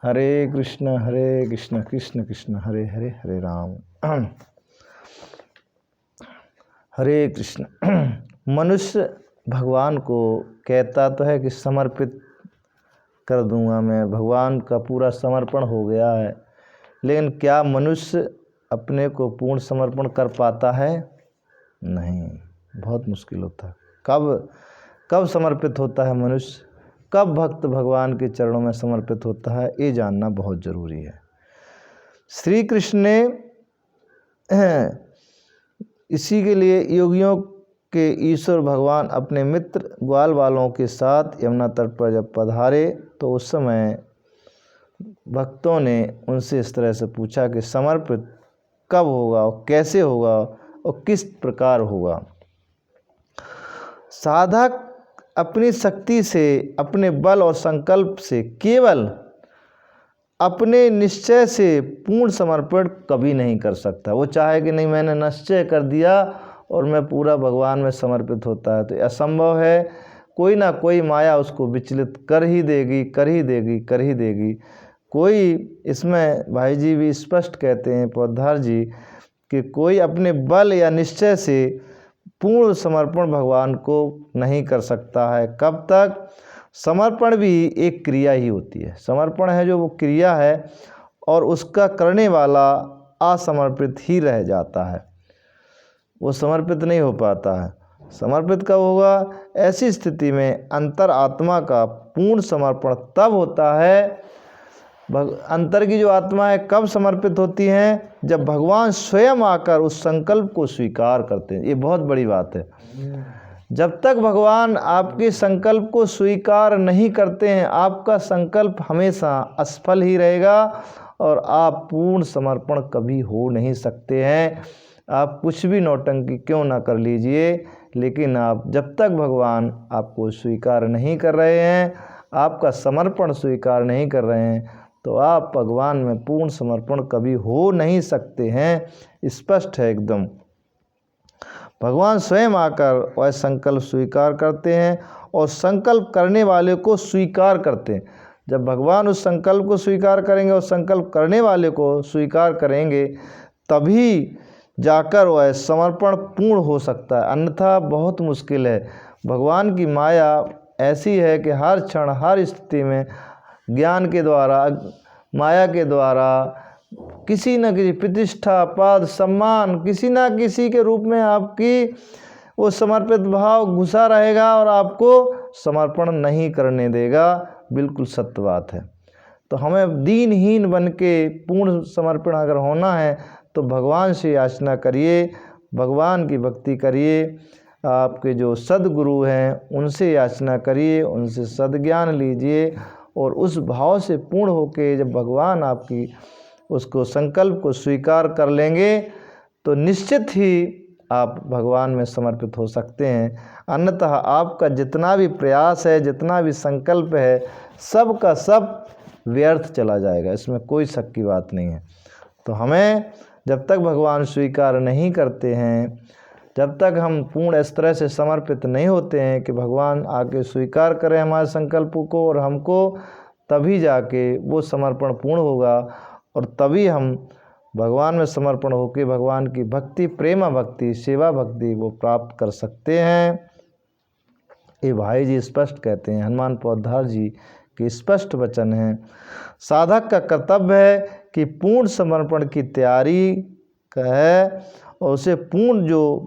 हरे कृष्ण कृष्ण कृष्ण हरे हरे, हरे राम हरे कृष्ण। मनुष्य भगवान को कहता तो है कि समर्पित कर दूंगा, मैं भगवान का पूरा समर्पण हो गया है, लेकिन क्या मनुष्य अपने को पूर्ण समर्पण कर पाता है? नहीं, बहुत मुश्किल होता है। कब समर्पित होता है मनुष्य, कब भक्त भगवान के चरणों में समर्पित होता है, ये जानना बहुत ज़रूरी है। श्री कृष्ण ने इसी के लिए योगियों के ईश्वर भगवान अपने मित्र ग्वाल वालों के साथ यमुना तट पर जब पधारे तो उस समय भक्तों ने उनसे इस तरह से पूछा कि समर्पित कब होगा और कैसे होगा और किस प्रकार होगा। साधक अपनी शक्ति से, अपने बल और संकल्प से, केवल अपने निश्चय से पूर्ण समर्पण कभी नहीं कर सकता। वो चाहे कि नहीं मैंने निश्चय कर दिया और मैं पूरा भगवान में समर्पित होता है, तो असंभव है। कोई ना कोई माया उसको विचलित कर ही देगी। कोई इसमें भाई जी भी स्पष्ट कहते हैं, पौधार जी, कि कोई अपने बल या निश्चय से पूर्ण समर्पण भगवान को नहीं कर सकता है। कब तक? समर्पण भी एक क्रिया ही होती है। समर्पण है जो वो क्रिया है और उसका करने वाला असमर्पित ही रह जाता है, वो समर्पित नहीं हो पाता है। समर्पित कब होगा? ऐसी स्थिति में अंतर आत्मा का पूर्ण समर्पण तब होता है। अंतर की जो आत्मा है कब समर्पित होती हैं? जब भगवान स्वयं आकर उस संकल्प को स्वीकार करते हैं। ये बहुत बड़ी बात है। जब तक भगवान आपके संकल्प को स्वीकार नहीं करते हैं, आपका संकल्प हमेशा असफल ही रहेगा और आप पूर्ण समर्पण कभी हो नहीं सकते हैं। आप कुछ भी नौटंकी क्यों ना कर लीजिए, लेकिन आप जब तक भगवान आपको स्वीकार नहीं कर रहे हैं, आपका समर्पण स्वीकार नहीं कर रहे हैं, तो आप भगवान में पूर्ण समर्पण कभी हो नहीं सकते हैं। स्पष्ट है एकदम। भगवान स्वयं आकर वह संकल्प स्वीकार करते हैं और संकल्प करने वाले को स्वीकार करते हैं। जब भगवान उस संकल्प को स्वीकार करेंगे और संकल्प करने वाले को स्वीकार करेंगे, तभी जाकर वह समर्पण पूर्ण हो सकता है, अन्यथा बहुत मुश्किल है। भगवान की माया ऐसी है कि हर क्षण, हर स्थिति में ज्ञान के द्वारा, माया के द्वारा किसी न किसी प्रतिष्ठा, पद, सम्मान, किसी न किसी के रूप में आपकी वो समर्पित भाव घुसा रहेगा और आपको समर्पण नहीं करने देगा। बिल्कुल सत्य बात है। तो हमें दीनहीन बन के पूर्ण समर्पण अगर होना है तो भगवान से याचना करिए, भगवान की भक्ति करिए, आपके जो सद्गुरु हैं उनसे याचना करिए, उनसे सद्ज्ञान लीजिए और उस भाव से पूर्ण होके जब भगवान आपकी उसको संकल्प को स्वीकार कर लेंगे तो निश्चित ही आप भगवान में समर्पित हो सकते हैं। अन्यतः आपका जितना भी प्रयास है, जितना भी संकल्प है, सब का सब व्यर्थ चला जाएगा, इसमें कोई शक की बात नहीं है। तो हमें जब तक भगवान स्वीकार नहीं करते हैं, जब तक हम पूर्ण इस तरह से समर्पित नहीं होते हैं कि भगवान आके स्वीकार करें हमारे संकल्पों को और हमको, तभी जाके वो समर्पण पूर्ण होगा और तभी हम भगवान में समर्पण होकर भगवान की भक्ति, प्रेमा भक्ति, सेवा भक्ति वो प्राप्त कर सकते हैं। ये भाई जी स्पष्ट कहते हैं, हनुमान पौधार जी के स्पष्ट वचन हैं। साधक का कर्तव्य है कि पूर्ण समर्पण की तैयारी है और उसे पूर्ण जो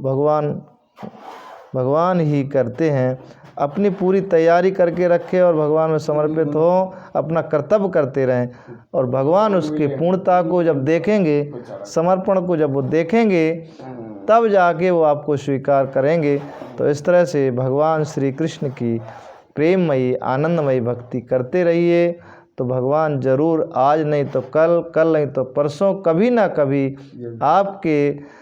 भगवान ही करते हैं, अपनी पूरी तैयारी करके रखें और भगवान में समर्पित हो, अपना कर्तव्य करते रहें और भगवान उसकी पूर्णता को जब देखेंगे, समर्पण को जब वो देखेंगे, तब जाके वो आपको स्वीकार करेंगे। तो इस तरह से भगवान श्री कृष्ण की प्रेममयी, आनंदमयी भक्ति करते रहिए, तो भगवान ज़रूर आज नहीं तो कल, कल नहीं तो परसों, कभी ना कभी आपके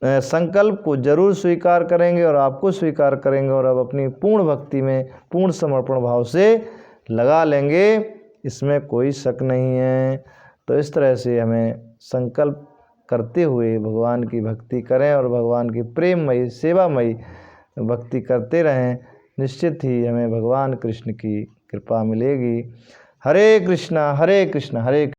संकल्प को जरूर स्वीकार करेंगे और आपको स्वीकार करेंगे और अब अपनी पूर्ण भक्ति में पूर्ण समर्पण भाव से लगा लेंगे, इसमें कोई शक नहीं है। तो इस तरह से हमें संकल्प करते हुए भगवान की भक्ति करें और भगवान की प्रेममयी, सेवामयी भक्ति करते रहें। निश्चित ही हमें भगवान कृष्ण की कृपा मिलेगी। हरे कृष्णा हरे कृष्णा हरे